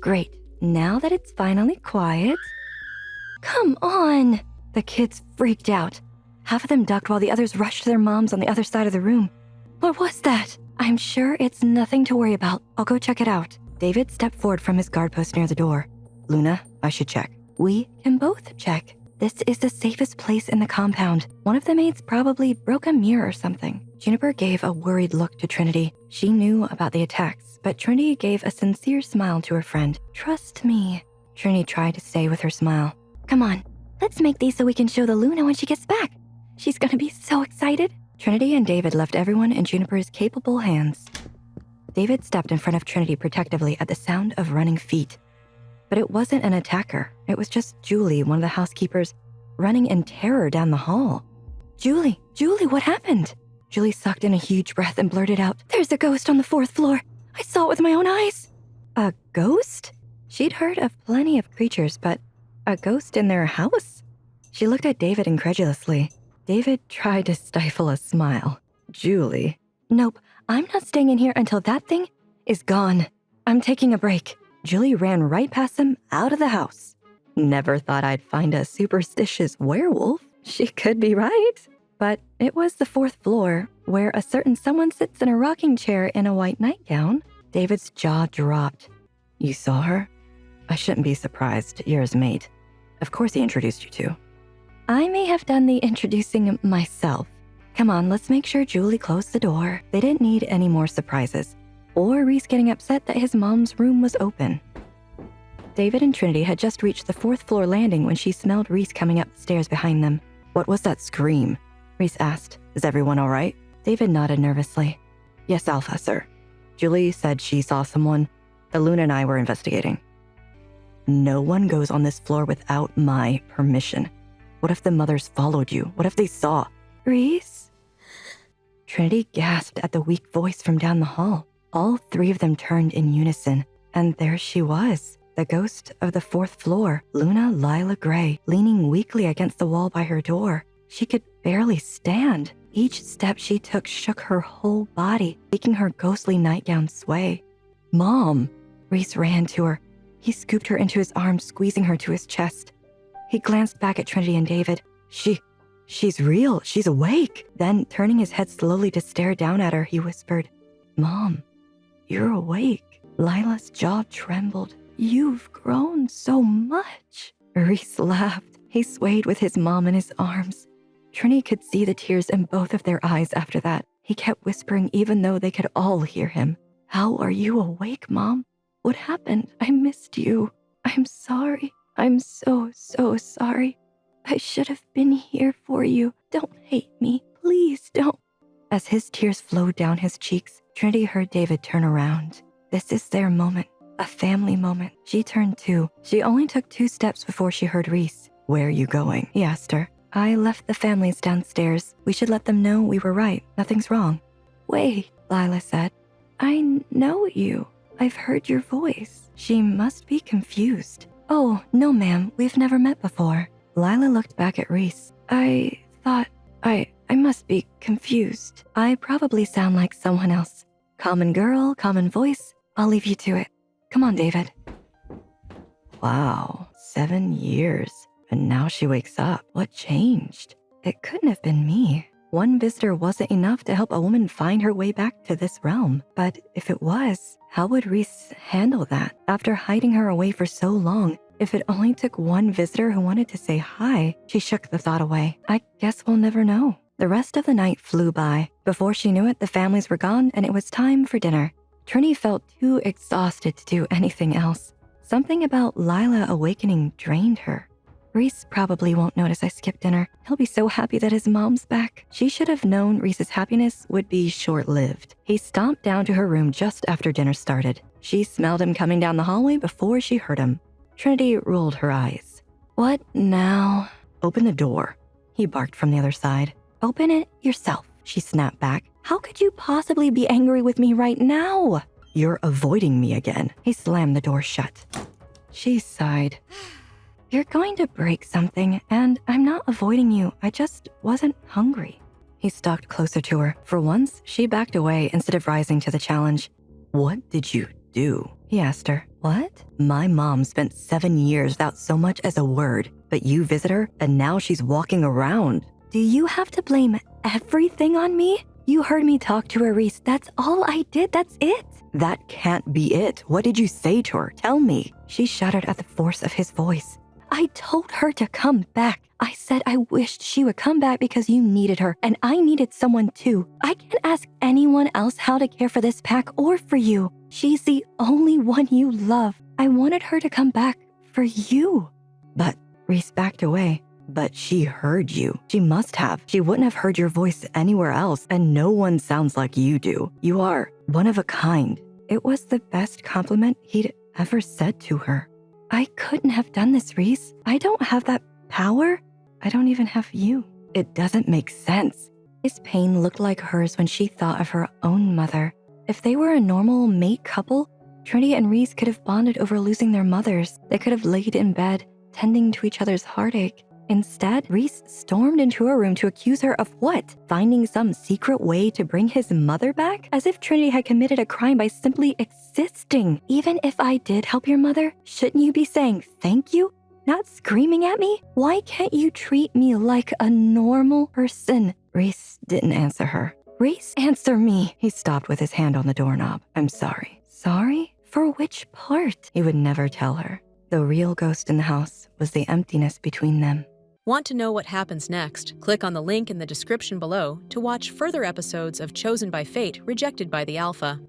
Great. Now that it's finally quiet... Come on! The kids freaked out. Half of them ducked while the others rushed to their moms on the other side of the room. What was that? I'm sure it's nothing to worry about. I'll go check it out. David stepped forward from his guard post near the door. Luna, I should check. We can both check. This is the safest place in the compound. One of the maids probably broke a mirror or something. Juniper gave a worried look to Trinity. She knew about the attacks, but Trinity gave a sincere smile to her friend. Trust me. Trinity tried to stay with her smile. Come on, let's make these so we can show the Luna when she gets back. She's gonna be so excited. Trinity and David left everyone in Juniper's capable hands. David stepped in front of Trinity protectively at the sound of running feet. But it wasn't an attacker. It was just Julie, one of the housekeepers, running in terror down the hall. Julie, what happened? Julie sucked in a huge breath and blurted out, There's a ghost on the 4th floor. I saw it with my own eyes. A ghost? She'd heard of plenty of creatures, but a ghost in their house? She looked at David incredulously. David tried to stifle a smile. Julie. Nope, I'm not staying in here until that thing is gone. I'm taking a break. Julie ran right past him out of the house. Never thought I'd find a superstitious werewolf. She could be right. But it was the 4th floor, where a certain someone sits in a rocking chair in a white nightgown. David's jaw dropped. You saw her? I shouldn't be surprised. You're his mate. Of course he introduced you to. I may have done the introducing myself. Come on, let's make sure Julie closed the door. They didn't need any more surprises. Or Reece getting upset that his mom's room was open. David and Trinity had just reached the 4th floor landing when she smelled Reece coming up the stairs behind them. What was that scream? Reece asked. Is everyone all right? David nodded nervously. Yes, Alpha, sir. Julie said she saw someone. The Luna and I were investigating. No one goes on this floor without my permission. What if the mothers followed you? What if they saw? Reece? Trinity gasped at the weak voice from down the hall. All 3 of them turned in unison, and there she was, the ghost of the 4th floor, Luna Lyla Gray, leaning weakly against the wall by her door. She could barely stand. Each step she took shook her whole body, making her ghostly nightgown sway. Mom! Reece ran to her. He scooped her into his arms, squeezing her to his chest. He glanced back at Trinity and David. She's real. She's awake. Then, turning his head slowly to stare down at her, he whispered, Mom. You're awake. Lila's jaw trembled. You've grown so much. Reece laughed. He swayed with his mom in his arms. Trinity could see the tears in both of their eyes after that. He kept whispering even though they could all hear him. How are you awake, Mom? What happened? I missed you. I'm sorry. I'm so sorry. I should have been here for you. Don't hate me. Please don't. As his tears flowed down his cheeks, Trinity heard David turn around. This is their moment, a family moment. She turned too. She only took 2 steps before she heard Reece. Where are you going? He asked her. I left the families downstairs. We should let them know we were right. Nothing's wrong. Wait, Lyla said. I know you. I've heard your voice. She must be confused. Oh, no ma'am, we've never met before. Lyla looked back at Reece. I thought I must be confused. I probably sound like someone else. Common girl, common voice. I'll leave you to it. Come on, David. Wow, 7 years. And now she wakes up. What changed? It couldn't have been me. One visitor wasn't enough to help a woman find her way back to this realm. But if it was, how would Reece handle that? After hiding her away for so long, if it only took one visitor who wanted to say hi, she shook the thought away. I guess we'll never know. The rest of the night flew by. Before she knew it, the families were gone and it was time for dinner. Trinity felt too exhausted to do anything else. Something about Lyla awakening drained her. Reece probably won't notice I skipped dinner. He'll be so happy that his mom's back. She should have known Reece's happiness would be short-lived. He stomped down to her room just after dinner started. She smelled him coming down the hallway before she heard him. Trinity rolled her eyes. What now? Open the door, he barked from the other side. Open it yourself, she snapped back. How could you possibly be angry with me right now? You're avoiding me again. He slammed the door shut. She sighed. You're going to break something, and I'm not avoiding you. I just wasn't hungry. He stalked closer to her. For once, she backed away instead of rising to the challenge. What did you do? he asked her. What? My mom spent 7 years without so much as a word, but you visit her and now she's walking around. Do you have to blame everything on me? You heard me talk to her, Reece. That's all I did. That's it. That can't be it. What did you say to her? Tell me. She shuddered at the force of his voice. I told her to come back. I said I wished she would come back because you needed her, and I needed someone too. I can't ask anyone else how to care for this pack or for you. She's the only one you love. I wanted her to come back for you. But Reece backed away. But she heard you. She must have. She wouldn't have heard your voice anywhere else, and no one sounds like you do. You are one of a kind. It was the best compliment he'd ever said to her. I couldn't have done this, Reece. I don't have that power. I don't even have you. It doesn't make sense. His pain looked like hers when she thought of her own mother. If they were a normal mate couple, Trinity and Reece could have bonded over losing their mothers. They could have laid in bed, tending to each other's heartache. Instead, Reece stormed into her room to accuse her of what? Finding some secret way to bring his mother back? As if Trinity had committed a crime by simply existing. Even if I did help your mother, shouldn't you be saying thank you? Not screaming at me? Why can't you treat me like a normal person? Reece didn't answer her. Reece, answer me. He stopped with his hand on the doorknob. I'm sorry. Sorry? For which part? He would never tell her. The real ghost in the house was the emptiness between them. Want to know what happens next? Click on the link in the description below to watch further episodes of Chosen by Fate, Rejected by the Alpha.